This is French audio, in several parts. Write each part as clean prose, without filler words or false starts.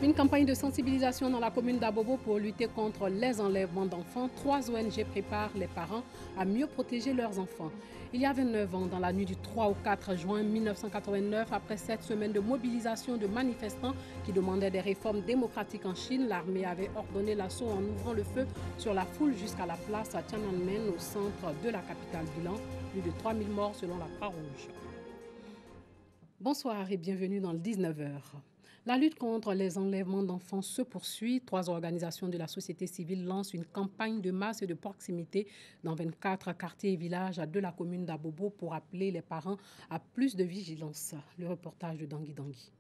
Une campagne de sensibilisation dans la commune d'Abobo pour lutter contre les enlèvements d'enfants. 3 ONG préparent les parents à mieux protéger leurs enfants. Il y a 29 ans, dans la nuit du 3 au 4 juin 1989, après 7 semaines de mobilisation de manifestants qui demandaient des réformes démocratiques en Chine, l'armée avait ordonné l'assaut en ouvrant le feu sur la foule jusqu'à la place à Tiananmen, au centre de la capitale. Bilan, plus de 3000 morts selon la Croix-Rouge. Bonsoir et bienvenue dans le 19h. La lutte contre les enlèvements d'enfants se poursuit. 3 organisations de la société civile lancent une campagne de masse et de proximité dans 24 quartiers et villages de la commune d'Abobo pour appeler les parents à plus de vigilance. Le reportage de Dangui Dangui.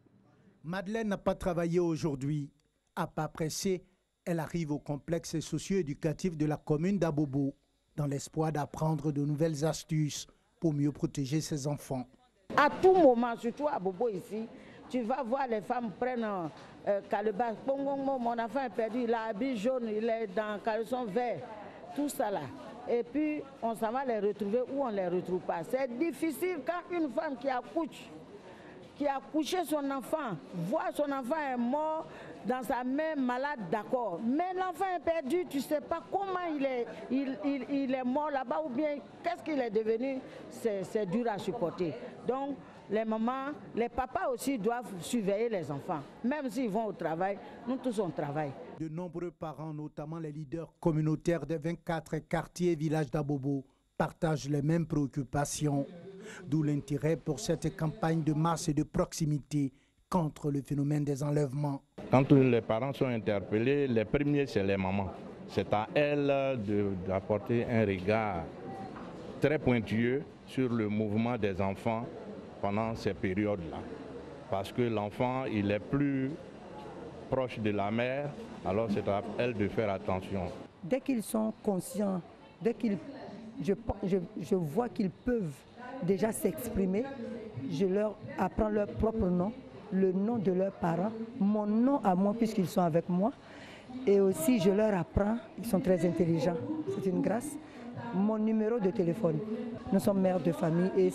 Madeleine n'a pas travaillé aujourd'hui. À pas pressée, elle arrive au complexe socio-éducatif de la commune d'Abobo dans l'espoir d'apprendre de nouvelles astuces pour mieux protéger ses enfants. À tout moment, surtout à Bobo ici, tu vas voir les femmes prennent calebasse. Mon enfant est perdu, il a habit jaune, il est dans caleçon vert, tout ça là. Et puis on s'en va les retrouver ou on ne les retrouve pas. C'est difficile quand une femme qui a couché son enfant, voit son enfant est mort dans sa main malade, d'accord. Mais l'enfant est perdu, tu ne sais pas comment il est mort là-bas ou bien qu'est-ce qu'il est devenu, c'est dur à supporter. Donc les mamans, les papas aussi doivent surveiller les enfants. Même s'ils vont au travail, nous tous on travaille. De nombreux parents, notamment les leaders communautaires des 24 quartiers et villages d'Abobo, partagent les mêmes préoccupations. D'où l'intérêt pour cette campagne de masse et de proximité contre le phénomène des enlèvements. Quand les parents sont interpellés, les premiers c'est les mamans. C'est à elles d'apporter un regard très pointilleux sur le mouvement des enfants pendant ces périodes-là. Parce que l'enfant, il est plus proche de la mère, alors c'est à elle de faire attention. Dès qu'ils sont conscients, je vois qu'ils peuvent déjà s'exprimer, je leur apprends leur propre nom, le nom de leurs parents, mon nom à moi puisqu'ils sont avec moi. Et aussi je leur apprends, ils sont très intelligents, c'est une grâce, mon numéro de téléphone. Nous sommes mères de famille et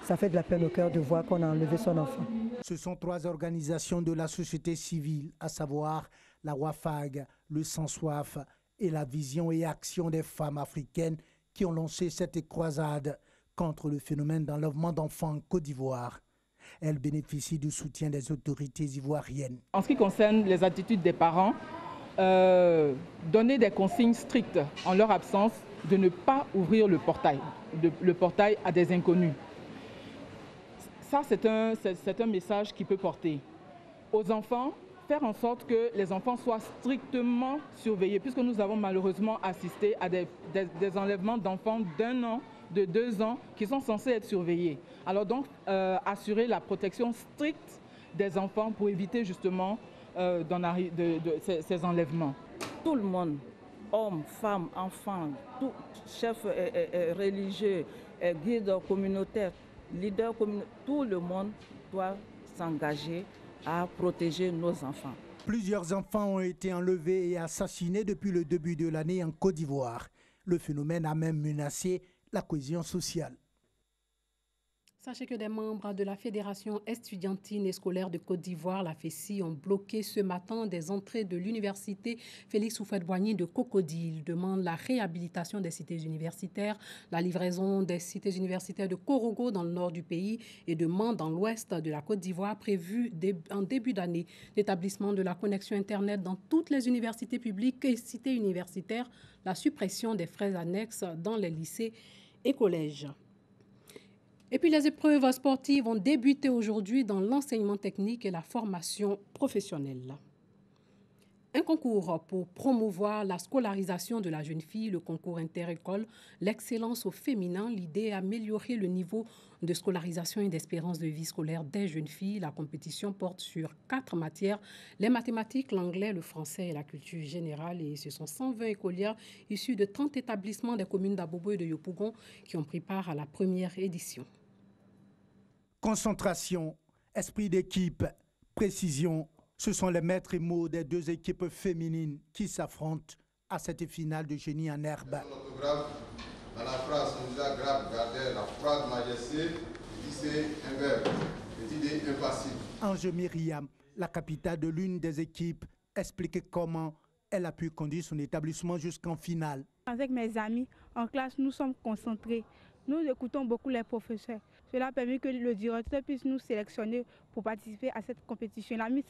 ça fait de la peine au cœur de voir qu'on a enlevé son enfant. Ce sont 3 organisations de la société civile, à savoir la WAFAG, le Sans Soif et la Vision et Action des femmes africaines qui ont lancé cette croisade contre le phénomène d'enlèvement d'enfants en Côte d'Ivoire. Elles bénéficient du soutien des autorités ivoiriennes. En ce qui concerne les attitudes des parents, donner des consignes strictes en leur absence de ne pas ouvrir le portail à des inconnus. Ça, c'est un message qui peut porter aux enfants, faire en sorte que les enfants soient strictement surveillés, puisque nous avons malheureusement assisté à des enlèvements d'enfants d'1 an, de 2 ans, qui sont censés être surveillés. Alors donc, assurer la protection stricte des enfants pour éviter justement ces enlèvements. Tout le monde, hommes, femmes, enfants, tout chef religieux, guide communautaire, leader communautaire, tout le monde doit s'engager à protéger nos enfants. Plusieurs enfants ont été enlevés et assassinés depuis le début de l'année en Côte d'Ivoire. Le phénomène a même menacé la cohésion sociale. Sachez que des membres de la Fédération estudiantine et scolaire de Côte d'Ivoire, la FESI, ont bloqué ce matin des entrées de l'université Félix Houphouët-Boigny de Cocody. Ils demandent la réhabilitation des cités universitaires, la livraison des cités universitaires de Korogo dans le nord du pays et de Mans dans l'ouest de la Côte d'Ivoire prévu en début d'année. L'établissement de la connexion Internet dans toutes les universités publiques et cités universitaires, la suppression des frais annexes dans les lycées et collèges. Et puis les épreuves sportives ont débuté aujourd'hui dans l'enseignement technique et la formation professionnelle. Un concours pour promouvoir la scolarisation de la jeune fille, le concours inter-école, l'excellence au féminin, l'idée est d'améliorer le niveau de scolarisation et d'espérance de vie scolaire des jeunes filles. La compétition porte sur 4 matières, les mathématiques, l'anglais, le français et la culture générale. Et ce sont 120 écolières issues de 30 établissements des communes d'Abobo et de Yopougon qui ont pris part à la première édition. Concentration, esprit d'équipe, précision, ce sont les maîtres et mots des 2 équipes féminines qui s'affrontent à cette finale de génie en herbe. Dans la phrase, on nous a gardé la phrase majesté, c'est un verbe, c'est impassible. Ange Myriam la capitale de l'une des équipes, expliquait comment elle a pu conduire son établissement jusqu'en finale. Avec mes amis en classe, nous sommes concentrés. Nous écoutons beaucoup les professeurs. Cela a permis que le directeur puisse nous sélectionner pour participer à cette compétition. Il a mis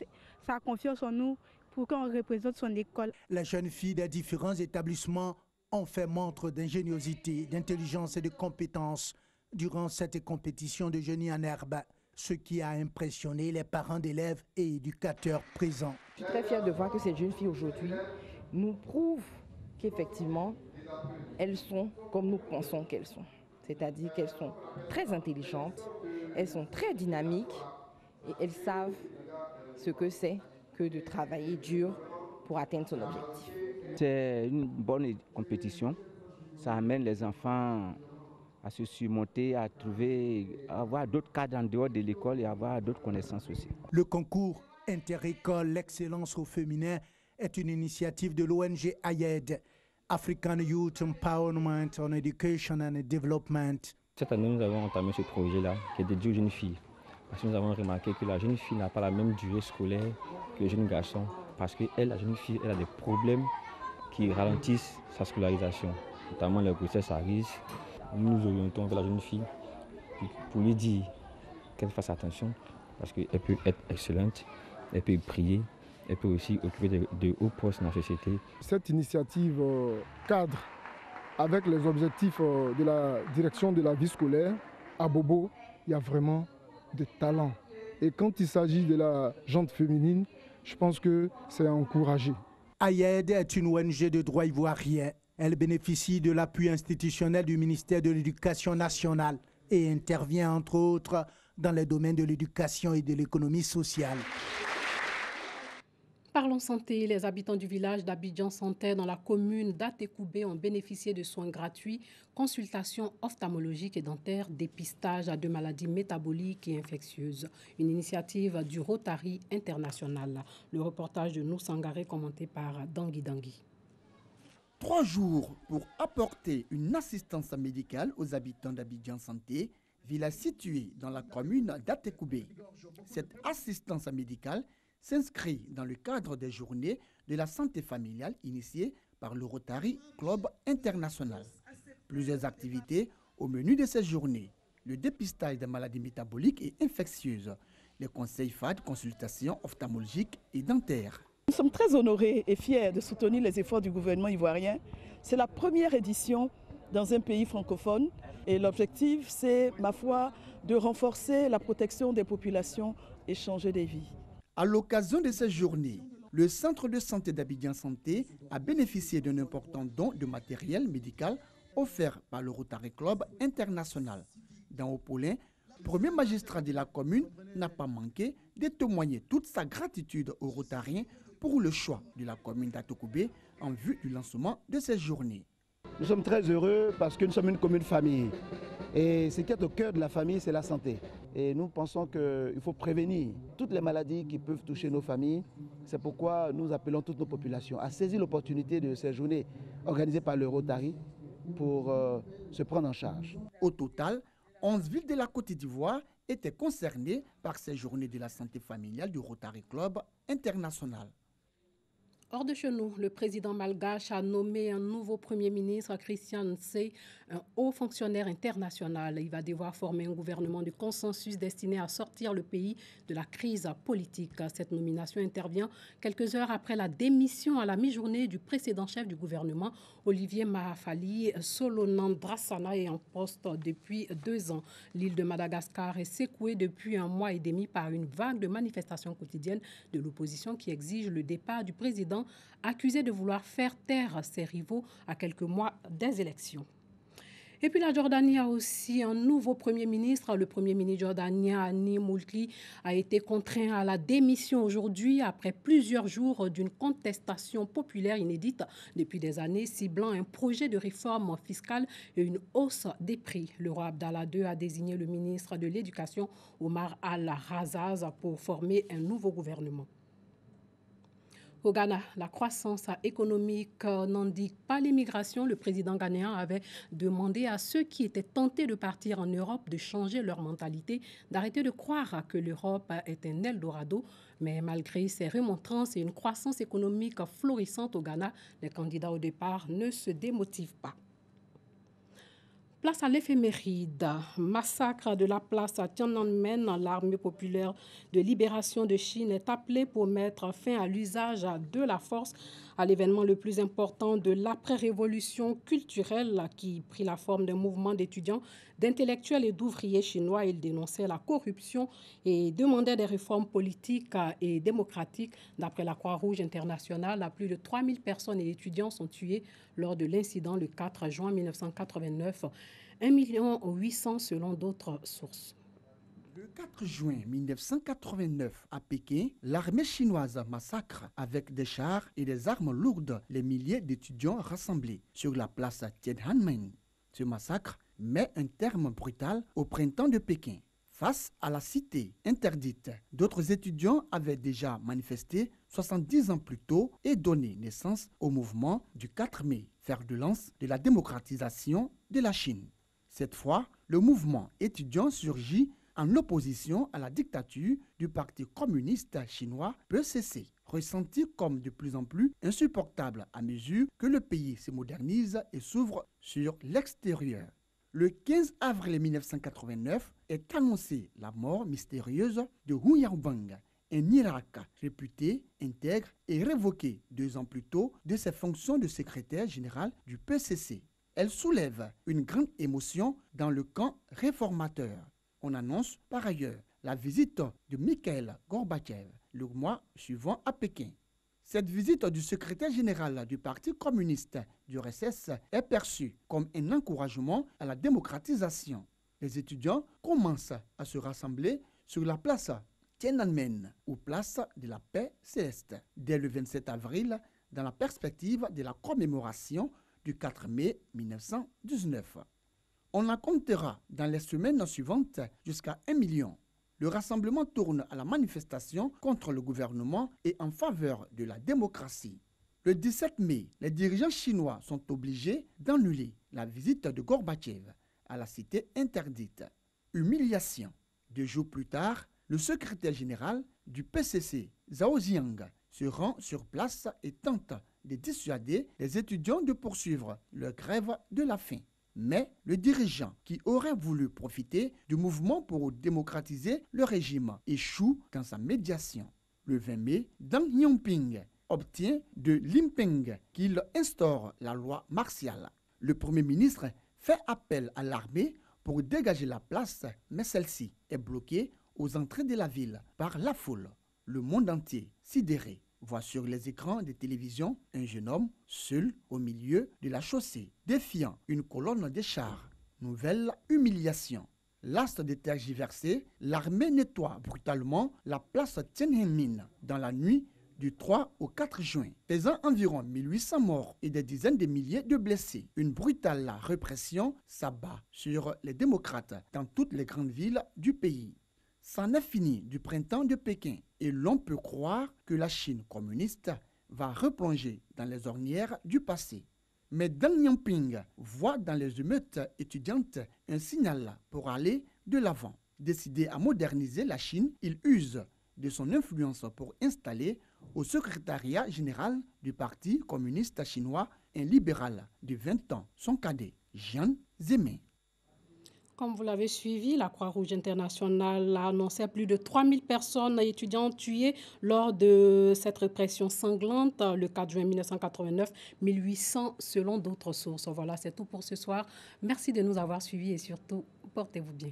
sa confiance en nous pour qu'on représente son école. Les jeunes filles des différents établissements ont fait montre d'ingéniosité, d'intelligence et de compétences durant cette compétition de génie en herbe, ce qui a impressionné les parents d'élèves et éducateurs présents. Je suis très fière de voir que ces jeunes filles aujourd'hui nous prouvent qu'effectivement, elles sont comme nous pensons qu'elles sont. C'est-à-dire qu'elles sont très intelligentes, elles sont très dynamiques et elles savent ce que c'est que de travailler dur pour atteindre son objectif. C'est une bonne compétition. Ça amène les enfants à se surmonter, à avoir d'autres cadres en dehors de l'école et avoir d'autres connaissances aussi. Le concours Inter-École, l'excellence au féminin, est une initiative de l'ONG AYED, African Youth Empowerment on Education and Development. Cette année, nous avons entamé ce projet-là qui est dédié aux jeunes filles. Parce que nous avons remarqué que la jeune fille n'a pas la même durée scolaire que le jeune garçon. Parce que elle, la jeune fille, elle a des problèmes qui ralentissent sa scolarisation, notamment les grossesses à risque. Nous nous orientons vers la jeune fille pour lui dire qu'elle fasse attention parce qu'elle peut être excellente, elle peut prier, elle peut aussi occuper de hauts postes dans la société. Cette initiative cadre avec les objectifs de la direction de la vie scolaire. À Bobo, il y a vraiment de talent. Et quand il s'agit de la gente féminine, je pense que c'est encouragé. AYED est une ONG de droit ivoirien. Elle bénéficie de l'appui institutionnel du ministère de l'Éducation nationale et intervient entre autres dans les domaines de l'éducation et de l'économie sociale. Parlons santé. Les habitants du village d'Abidjan Santé dans la commune d'Atekoubé ont bénéficié de soins gratuits, consultations ophtalmologiques et dentaires, dépistage de maladies métaboliques et infectieuses. Une initiative du Rotary International. Le reportage de Nou Sangaré commenté par Dangui Dangui. 3 jours pour apporter une assistance médicale aux habitants d'Abidjan Santé, village situé dans la commune d'Atekoubé. Cette assistance médicale s'inscrit dans le cadre des journées de la santé familiale initiées par le Rotary Club International. Plusieurs activités au menu de ces journées. Le dépistage des maladies métaboliques et infectieuses, les conseils FAD, consultations ophtalmologiques et dentaires. Nous sommes très honorés et fiers de soutenir les efforts du gouvernement ivoirien. C'est la première édition dans un pays francophone et l'objectif, c'est, ma foi, de renforcer la protection des populations et changer des vies. À l'occasion de ces journées, le centre de santé d'Abidjan Santé a bénéficié d'un important don de matériel médical offert par le Rotary Club International. Dans Haut-Paulin, premier magistrat de la commune n'a pas manqué de témoigner toute sa gratitude aux Rotariens pour le choix de la commune d'Atekoubé en vue du lancement de ces journées. Nous sommes très heureux parce que nous sommes une commune famille. Et ce qui est au cœur de la famille, c'est la santé. Et nous pensons qu'il faut prévenir toutes les maladies qui peuvent toucher nos familles. C'est pourquoi nous appelons toutes nos populations à saisir l'opportunité de ces journées organisées par le Rotary pour se prendre en charge. Au total, 11 villes de la Côte d'Ivoire étaient concernées par ces journées de la santé familiale du Rotary Club International. Hors de chez nous, le président malgache a nommé un nouveau Premier ministre, Christian Nsé, un haut fonctionnaire international. Il va devoir former un gouvernement de consensus destiné à sortir le pays de la crise politique. Cette nomination intervient quelques heures après la démission à la mi-journée du précédent chef du gouvernement, Olivier Mahafali Solonandrasana, est en poste depuis 2 ans. L'île de Madagascar est secouée depuis 1 mois et demi par une vague de manifestations quotidiennes de l'opposition qui exige le départ du président, accusé de vouloir faire taire ses rivaux à quelques mois des élections. Et puis la Jordanie a aussi un nouveau Premier ministre. Le Premier ministre jordanien, Hani Moulki, a été contraint à la démission aujourd'hui après plusieurs jours d'une contestation populaire inédite depuis des années, ciblant un projet de réforme fiscale et une hausse des prix. Le roi Abdallah II a désigné le ministre de l'Éducation, Omar Al-Razaz, pour former un nouveau gouvernement. Au Ghana, la croissance économique n'indique pas l'immigration. Le président ghanéen avait demandé à ceux qui étaient tentés de partir en Europe de changer leur mentalité, d'arrêter de croire que l'Europe est un Eldorado. Mais malgré ces remontrances et une croissance économique florissante au Ghana, les candidats au départ ne se démotivent pas. Place à l'éphéméride. Massacre de la place à Tiananmen. L'armée populaire de libération de Chine est appelée pour mettre fin à l'usage de la force à l'événement le plus important de l'après-révolution culturelle qui prit la forme d'un mouvement d'étudiants, d'intellectuels et d'ouvriers chinois. Ils dénonçaient la corruption et demandaient des réformes politiques et démocratiques. D'après la Croix-Rouge internationale, plus de 3000 personnes et étudiants sont tués lors de l'incident le 4 juin 1989. 1 800 000 selon d'autres sources. Le 4 juin 1989, à Pékin, l'armée chinoise massacre avec des chars et des armes lourdes les milliers d'étudiants rassemblés sur la place Tiananmen. Ce massacre met un terme brutal au printemps de Pékin. Face à la cité interdite, d'autres étudiants avaient déjà manifesté 70 ans plus tôt et donné naissance au mouvement du 4 mai, fer de lance de la démocratisation de la Chine. Cette fois, le mouvement étudiant surgit en opposition à la dictature du Parti communiste chinois PCC, ressenti comme de plus en plus insupportable à mesure que le pays se modernise et s'ouvre sur l'extérieur. Le 15 avril 1989 est annoncée la mort mystérieuse de Hu Yaobang, un Irak réputé, intègre et révoqué 2 ans plus tôt de ses fonctions de secrétaire général du PCC. Elle soulève une grande émotion dans le camp réformateur. On annonce par ailleurs la visite de Mikhail Gorbatchev le mois suivant à Pékin. Cette visite du secrétaire général du Parti communiste du RSS est perçue comme un encouragement à la démocratisation. Les étudiants commencent à se rassembler sur la place Tiananmen, ou place de la paix céleste, dès le 27 avril, dans la perspective de la commémoration du 4 mai 1919. On en comptera dans les semaines suivantes jusqu'à 1 million. Le rassemblement tourne à la manifestation contre le gouvernement et en faveur de la démocratie. Le 17 mai, les dirigeants chinois sont obligés d'annuler la visite de Gorbatchev à la cité interdite. Humiliation. 2 jours plus tard, le secrétaire général du PCC, Zhao Jiang, se rend sur place et tente de dissuader les étudiants de poursuivre leur grève de la faim. Mais le dirigeant qui aurait voulu profiter du mouvement pour démocratiser le régime échoue dans sa médiation. Le 20 mai, Deng Xiaoping obtient de Li Peng qu'il instaure la loi martiale. Le Premier ministre fait appel à l'armée pour dégager la place, mais celle-ci est bloquée aux entrées de la ville par la foule. Le monde entier, sidéré, voit sur les écrans de télévision un jeune homme seul au milieu de la chaussée, défiant une colonne de chars. Nouvelle humiliation. L'as de tergiversé, l'armée nettoie brutalement la place Tiananmen dans la nuit du 3 au 4 juin, faisant environ 1800 morts et des dizaines de milliers de blessés. Une brutale répression s'abat sur les démocrates dans toutes les grandes villes du pays. C'en est fini du printemps de Pékin et l'on peut croire que la Chine communiste va replonger dans les ornières du passé. Mais Deng Xiaoping voit dans les émeutes étudiantes un signal pour aller de l'avant. Décidé à moderniser la Chine, il use de son influence pour installer au secrétariat général du Parti communiste chinois un libéral de 20 ans, son cadet, Jiang Zemin. Comme vous l'avez suivi, la Croix-Rouge internationale a annoncé plus de 3000 personnes étudiantes tuées lors de cette répression sanglante le 4 juin 1989, 1800 selon d'autres sources. Voilà, c'est tout pour ce soir. Merci de nous avoir suivis et surtout, portez-vous bien.